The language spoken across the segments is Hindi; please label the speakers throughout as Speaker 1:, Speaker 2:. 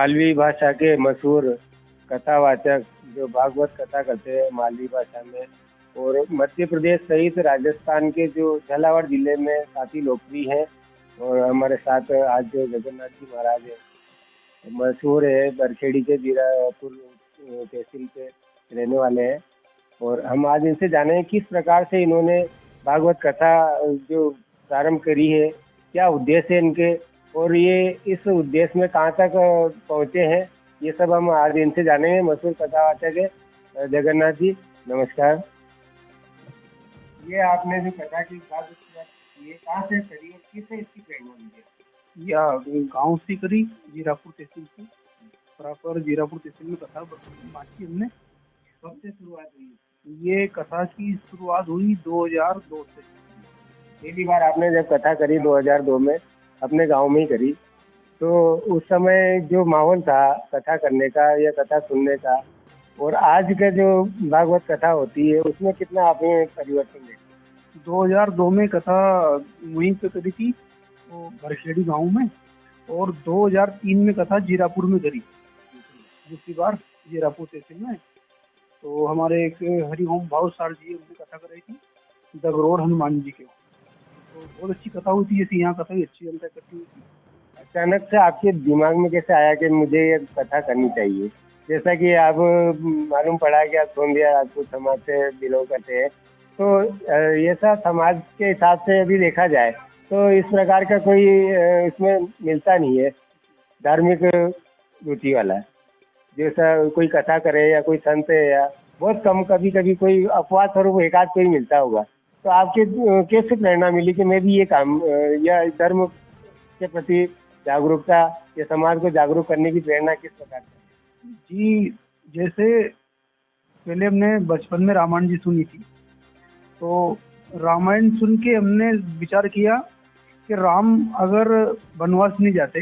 Speaker 1: मालवी भाषा के मशहूर कथावाचक जो भागवत कथा करते हैं मालवी भाषा में, और मध्य प्रदेश सहित राजस्थान के जो झालावाड़ जिले में काफी लोकप्रिय है। और हमारे साथ आज जो जगन्नाथ जी महाराज है, मशहूर है, बरखेड़ी के जीरापुर तहसील के रहने वाले हैं। और हम आज इनसे जाने किस प्रकार से इन्होंने भागवत कथा जो प्रारंभ करी है, क्या उद्देश्य है इनके, और ये इस उद्देश्य में कहाँ तक पहुँचे हैं, ये सब हम आज इनसे जानेंगे। मशहूर कथावाचक है जगन्नाथ जी, नमस्कार। ये आपने जो कथा की बात ये कहाँ से करी और किससे इसकी प्रेरणा मिली?
Speaker 2: या गांव से करी, जीरापुर तहसील से, प्रॉपर जीरापुर तहसील में कथा बाकी हमने।
Speaker 1: कब से शुरुआत हुई?
Speaker 2: ये कथा की शुरुआत हुई 2002 से।
Speaker 1: पहली बार आपने जब कथा करी 2002 में अपने गांव में ही करी, तो उस समय जो माहौल था कथा करने का या कथा सुनने का, और आज का जो भागवत कथा होती है उसमें कितना आपने परिवर्तन देखा?
Speaker 2: 2002 में कथा वहीं पे करी थी, वो भरखेड़ी गांव में, और 2003 में कथा जीरापुर में करी, दूसरी बार जीरापुर तहसील में। तो हमारे एक हरिओम भाव सार जी उनने कथा कराई थी दगरोर हनुमान जी के, तो बहुत अच्छी कथा हुई थी। जैसे यहाँ कथा ही अच्छी जनता करती हुई थी।
Speaker 1: अचानक से आपके दिमाग में कैसे आया कि मुझे ये कथा करनी चाहिए? जैसा कि आप मालूम पड़ा कि आप सोंधिया राजपूत समाज से बिलोंग करते हैं, तो ये सब समाज के हिसाब से अभी देखा जाए तो इस प्रकार का कोई इसमें मिलता नहीं है धार्मिक रुचि वाला, जैसा कोई कथा करे या कोई संत है, या बहुत कम कभी कभी कोई अपवाद स्वरूप एक आध कोई मिलता होगा। तो आपके कैसे प्रेरणा मिली कि मैं भी ये काम या धर्म के प्रति जागरूकता या समाज को जागरूक करने की प्रेरणा किस प्रकार से?
Speaker 2: जी, जैसे पहले हमने बचपन में रामायण जी सुनी थी, तो रामायण सुन के हमने विचार किया कि राम अगर वनवास नहीं जाते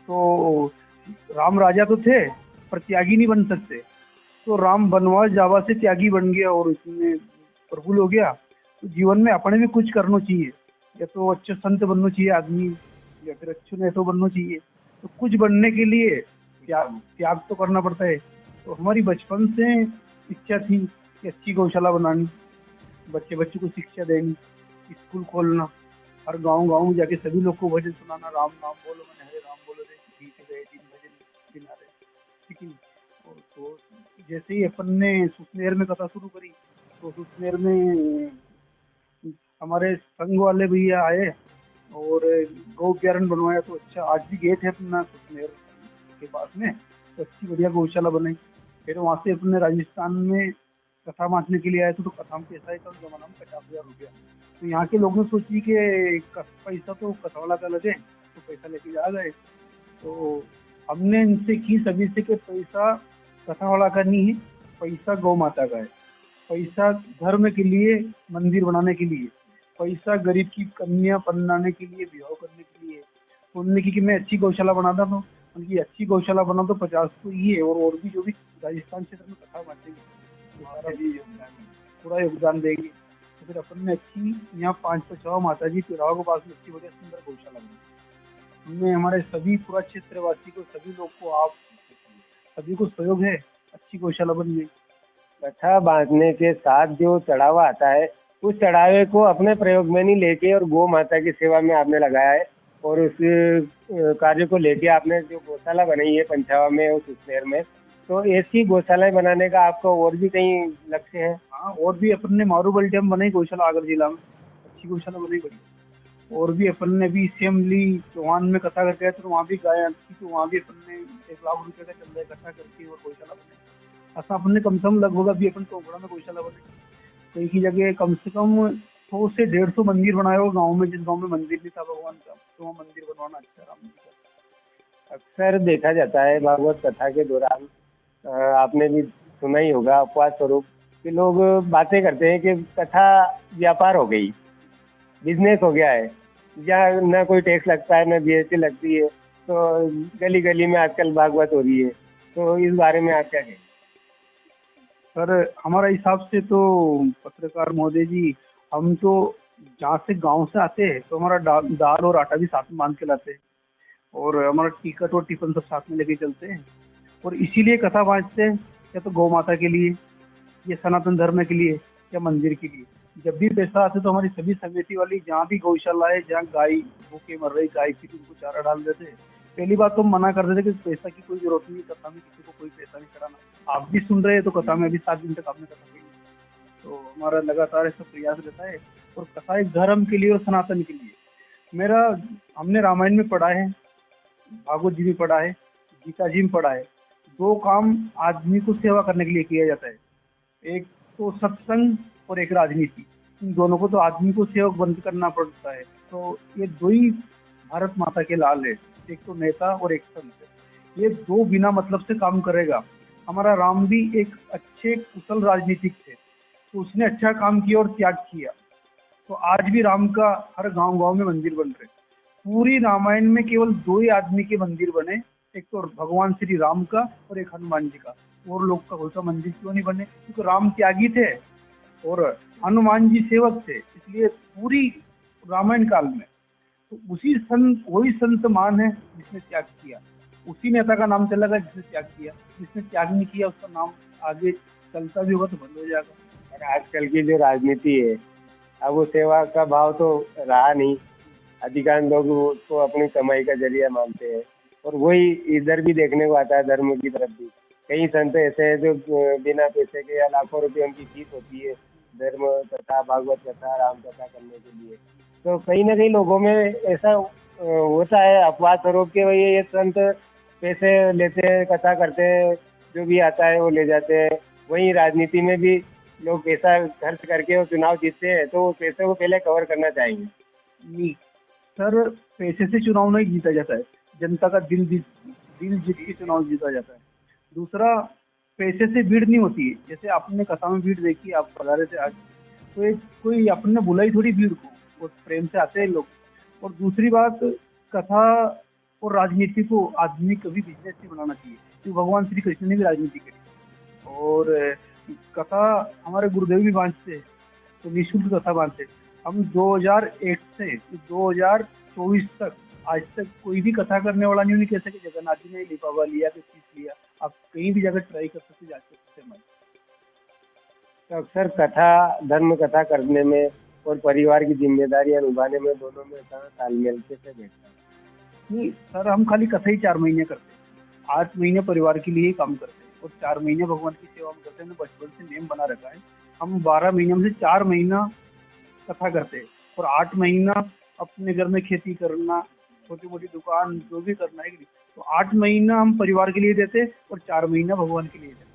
Speaker 2: तो राम राजा तो थे पर त्यागी नहीं बन सकते। तो राम वनवास जावा से त्यागी बन गया और इसमें प्रफुल्ल हो गया। तो जीवन में अपने भी कुछ करना चाहिए, या तो अच्छे संत बनना चाहिए आदमी, या फिर अच्छे नेता बनना चाहिए। तो कुछ बनने के लिए त्याग तो करना पड़ता है। तो हमारी बचपन से इच्छा थी कि अच्छी गौशाला बनानी, बच्चे को शिक्षा देनी, स्कूल खोलना, हर गांव गांव में जाके सभी लोग को भजन सुनाना, राम नाम बोलो मैंने हरे राम बोलो रे, गीत गए दिन भजन दिन आ रहे, ठीक है। और तो जैसे ही अपन ने सुसनेर में कथा शुरू करी, तो सुसनेर में हमारे संघ वाले भैया आए और गौ अभ्यारण बनवाया। तो अच्छा, आज भी गेट है अपना सुसनेर के पास में, तो अच्छी बढ़िया गौशाला बनाई। फिर वहाँ से अपने राजस्थान में कथा बांटने के लिए आए थे, तो कथा में पैसा था उस जमाना में 50,000 रुपया। तो यहाँ के लोगों ने सोची कि पैसा तो कथा वाला का लगे, तो पैसा लेके जा गए। तो हमने इनसे की सभी से कि पैसा कथा वाला का नहीं है, पैसा गौ माता का है, पैसा धर्म के लिए, मंदिर बनाने के लिए, पैसा गरीब की कन्या बनाने के लिए, विवाह करने के लिए। तो उन्होंने की कि मैं अच्छी गौशाला बनाता हूँ, उनकी अच्छी गौशाला बना तो 50 तो ये और भी जो भी राजस्थान क्षेत्र में कथा बांटेंगे पूरा योगदान देंगे। तो फिर अपन ने अच्छी यहाँ 506 माता जी तिराहा के पास में अच्छी बढ़िया सुंदर गौशाला बनाई। हमने हमारे सभी पूरा क्षेत्रवासी को, सभी लोग को, आप सभी को सहयोग है, अच्छी गौशाला बन गई।
Speaker 1: कथा बांटने के साथ जो चढ़ावा आता है, उस चढ़ावे को अपने प्रयोग में नहीं लेके और गौ माता की सेवा में आपने लगाया है, और उस कार्य को लेके आपने जो गौशाला बनाई है पंचावा में और सुसनेर में, तो ऐसी गौशालाएं बनाने का आपका और भी कहीं लक्ष्य है?
Speaker 2: हाँ, और भी अपन ने मारू बल्टी में बनाई गौशाला आगर जिला में, अच्छी गौशाला बनाई बड़ी। और भी अपन ने भी असेंबली चौहान में कथा करके आए, तो वहाँ भी गाय थी, तो वहाँ भी अपन ने 1 लाख रुपये का चंदा इकट्ठा करके और गौशाला बनाई। ऐसा अपन ने कम से कम लगभग अभी अपन टोकड़ा में गौशाला बनाई, तो एक ही जगह कम से कम 100 से 150 मंदिर बनाए हो गाँव में, जिस गाँव में मंदिर नहीं था भगवान का, तो वहाँ मंदिर बनवाना अच्छा राम जी का।
Speaker 1: अक्सर देखा जाता है भागवत कथा के दौरान, आपने भी सुना ही होगा अपवाद स्वरूप कि लोग बातें करते हैं कि कथा व्यापार हो गई, बिजनेस हो गया है, या ना कोई टैक्स लगता है ना जीएसटी लगती है, तो गली गली में आजकल भागवत हो रही है। तो इस बारे में आप क्या कहेंगे?
Speaker 2: सर, हमारा हिसाब से तो पत्रकार महोदय जी, हम तो जहाँ से गांव से आते हैं तो हमारा दाल और आटा भी साथ में बांध के लाते हैं। और हमारा टिकट और टिफिन सब साथ में लेके चलते हैं। और इसीलिए कथा बांटते हैं, या तो गौ माता के लिए, या सनातन धर्म के लिए, या मंदिर के लिए। जब भी पैसा आते तो हमारी सभी समिति वाली जहाँ भी गौशाला है, जहाँ गाय भूखे मर रही, गाय की उनको चारा डाल देते हैं। पहली बात तो हम मना कर देते कि पैसा की कोई जरूरत नहीं, कथा में किसी को कोई पैसा नहीं चढ़ाना। आप भी सुन रहे हैं तो कथा में अभी 7 दिन तक आपने कथा सुनी। तो हमारा लगातार ऐसा प्रयास रहता है। और कथा एक धर्म के लिए और सनातन के लिए। मेरा हमने रामायण में पढ़ा है, भागवत जी में पढ़ा है, गीता जी में पढ़ा है, 2 काम आदमी को सेवा करने के लिए किया जाता है। एक तो सत्संग और एक राजनीति। इन दोनों को तो आदमी को सेवक बंद करना पड़ता है। तो ये 2 ही भारत माता के लाल है, एक तो नेता और एक संत। ये 2 बिना मतलब से काम करेगा। हमारा राम भी एक अच्छे कुशल राजनीतिक थे, तो उसने अच्छा काम किया और त्याग किया। तो आज भी राम का हर गांव गांव में मंदिर बन रहे। पूरी रामायण में केवल 2 ही आदमी के मंदिर बने, एक तो भगवान श्री राम का और एक हनुमान जी का। और लोग का कोई सा मंदिर क्यों नहीं बने? क्योंकि राम त्यागी थे और हनुमान जी सेवक थे, इसलिए पूरी रामायण काल में तो वही संत मान है जिसने त्याग किया। उसी नेता का नाम चलेगा जिसने त्याग किया। जिसने त्याग नहीं किया उसका नाम आगे चलता भी होगा तो बंद हो जाएगा।
Speaker 1: और आजकल की जो राजनीति है, अब वो सेवा का भाव तो रहा नहीं। अधिकांश लोग उसको अपनी कमाई का जरिया मानते हैं, और वही इधर भी देखने को आता है धर्म की तरफ भी। कई संत ऐसे हैं जो बिना पैसे के या लाखों रुपए उनकी फीस होती है धर्म कथा, भागवत कथा, राम कथा करने के लिए। तो कहीं ना कहीं लोगों में ऐसा होता है अफवाह स्वरूप के वही ये संत पैसे लेते हैं, कथा करते हैं, जो भी आता है वो ले जाते हैं। वहीं राजनीति में भी लोग पैसा खर्च करके वो चुनाव जीतते हैं, तो उस पैसे को पहले कवर करना चाहिए।
Speaker 2: नहीं सर, पैसे से चुनाव नहीं जीता जाता है, जनता का दिल जीत के चुनाव जीता जाता है। दूसरा, पैसे से भीड़ नहीं होती है। जैसे आपने कथा में भीड़ देखी, आप बता रहे थे आज, तो एक कोई अपने बुलाई थोड़ी भीड़ को, और प्रेम से आते हैं लोग। और दूसरी बात, कथा और राजनीति को आदमी कभी बिजनेस नहीं बनाना चाहिए, क्योंकि भगवान श्री कृष्ण ने भी राजनीति करी। और कथा हमारे गुरुदेव भी बांटते हैं, तो निःशुल्क कथा बांटते। हम 2001 से 2024 तक आज तक कोई भी कथा करने वाला नहीं कह सके जगन्नाथ जी ने लिफाफा लिया कि फीस लिया। आप कहीं भी जाकर ट्राई कर सकते, जा सकते हैं।
Speaker 1: तो अक्सर कथा, धर्म कथा करने में और परिवार की जिम्मेदारियां निभाने में दोनों में कहाँ तालमेल कैसे बैठता है?
Speaker 2: नहीं सर, हम खाली कथा ही 4 महीने करते हैं। 8 महीने परिवार के लिए ही काम करते हैं और 4 महीने भगवान की सेवा में करते हैं। बचपन से नेम बना रखा है। हम 12 महीने में से 4 महीना कथा करते हैं और 8 महीना अपने घर में खेती करना, छोटी मोटी दुकान जो भी करना है। तो 8 महीना हम परिवार के लिए देते और 4 महीना भगवान के लिए देते।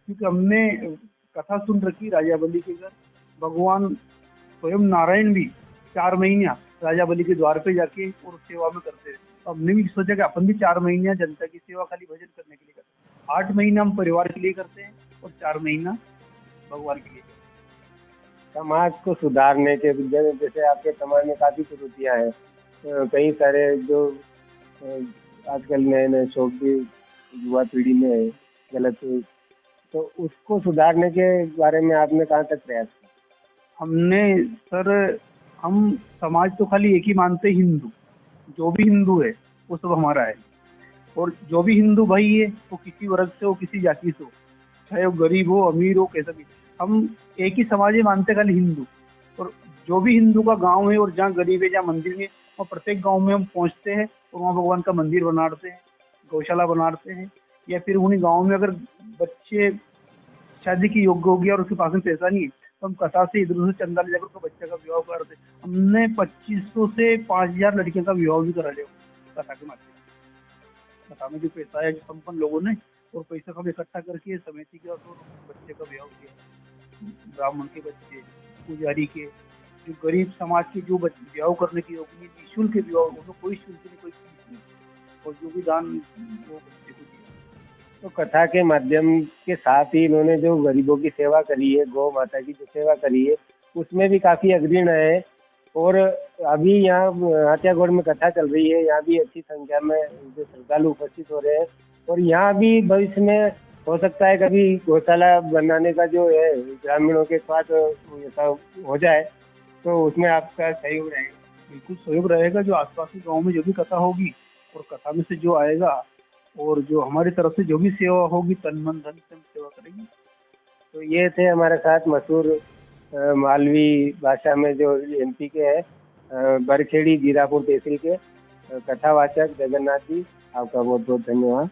Speaker 2: क्योंकि हमने कथा सुन रखी राजा बलि के घर, भगवान स्वयं नारायण भी 4 महीना राजा बलि के द्वार पे जाके और सेवा में करते हैं। तो हमने भी सोचा कि अपन भी 4 महीना जनता की सेवा खाली भजन करने के लिए करते हैं। 8 महीना हम परिवार के लिए करते हैं और 4 महीना भगवान के लिए।
Speaker 1: समाज को सुधारने के, जैसे आपके समाज में काफी कुरीतियां हैं, कई सारे जो आजकल नए नए शौक भी युवा पीढ़ी में है गलत, तो उसको सुधारने के बारे में आपने कहाँ तक प्रयास किया?
Speaker 2: हमने सर, हम समाज तो खाली एक ही मानते, हिंदू। जो भी हिंदू है वो सब हमारा है। और जो भी हिंदू भाई है वो किसी वर्ग से हो, किसी जाति से हो, चाहे वो गरीब हो अमीर हो, कैसा भी, हम एक ही समाज ही मानते, खाली हिंदू। और जो भी हिंदू का गांव है और जहाँ गरीब है, जहाँ मंदिर है, वहाँ प्रत्येक गांव में हम पहुँचते हैं और वहाँ भगवान का मंदिर बनाते हैं, गौशाला बनाते हैं। या फिर उन्हीं गाँव में अगर बच्चे शादी की योग्य हो गया और उसके पास में पैसा नहीं है, तो हम कथा से इधर उधर चंदा ले जाकर उसका बच्चे का विवाह करते। हमने 2500 से 5000 लड़कियों का विवाह भी करा लिया कथा के माध्यम से। कथा में जो पैसा है, जो संपन्न लोगों ने और पैसा का इकट्ठा करके समिति के और बच्चे का विवाह किया। ब्राह्मण के बच्चे, पुजारी के, जो गरीब समाज के जो विवाह करने की योग्य, निःशुल्क विवाह, उनको कोई शुल्क नहीं, कोई फीस नहीं, और जो भी दान वो बच्चे को दिया।
Speaker 1: तो कथा के माध्यम के साथ ही इन्होंने जो गरीबों की सेवा करी है, गौ माता की जो सेवा करी है, उसमें भी काफी अग्रणी है। और अभी यहाँ हाथियागोड़ में कथा चल रही है, यहाँ भी अच्छी संख्या में जो श्रद्धालु उपस्थित हो रहे हैं। और यहाँ भी भविष्य में हो सकता है कभी गौशाला बनाने का जो है ग्रामीणों के साथ ऐसा हो जाए, तो उसमें आपका सहयोग रहेगा?
Speaker 2: बिल्कुल सहयोग रहेगा। जो आसपास के गाँव में जो भी कथा होगी और कथा में से जो आएगा और जो हमारी तरफ से जो भी सेवा होगी तन मन धन से हम सेवा करेंगे।
Speaker 1: तो ये थे हमारे साथ मशहूर मालवी भाषा में जो एमपी के है बरखेड़ी जीरापुर तहसील के कथावाचक जगन्नाथ जी। आपका बहुत बहुत धन्यवाद।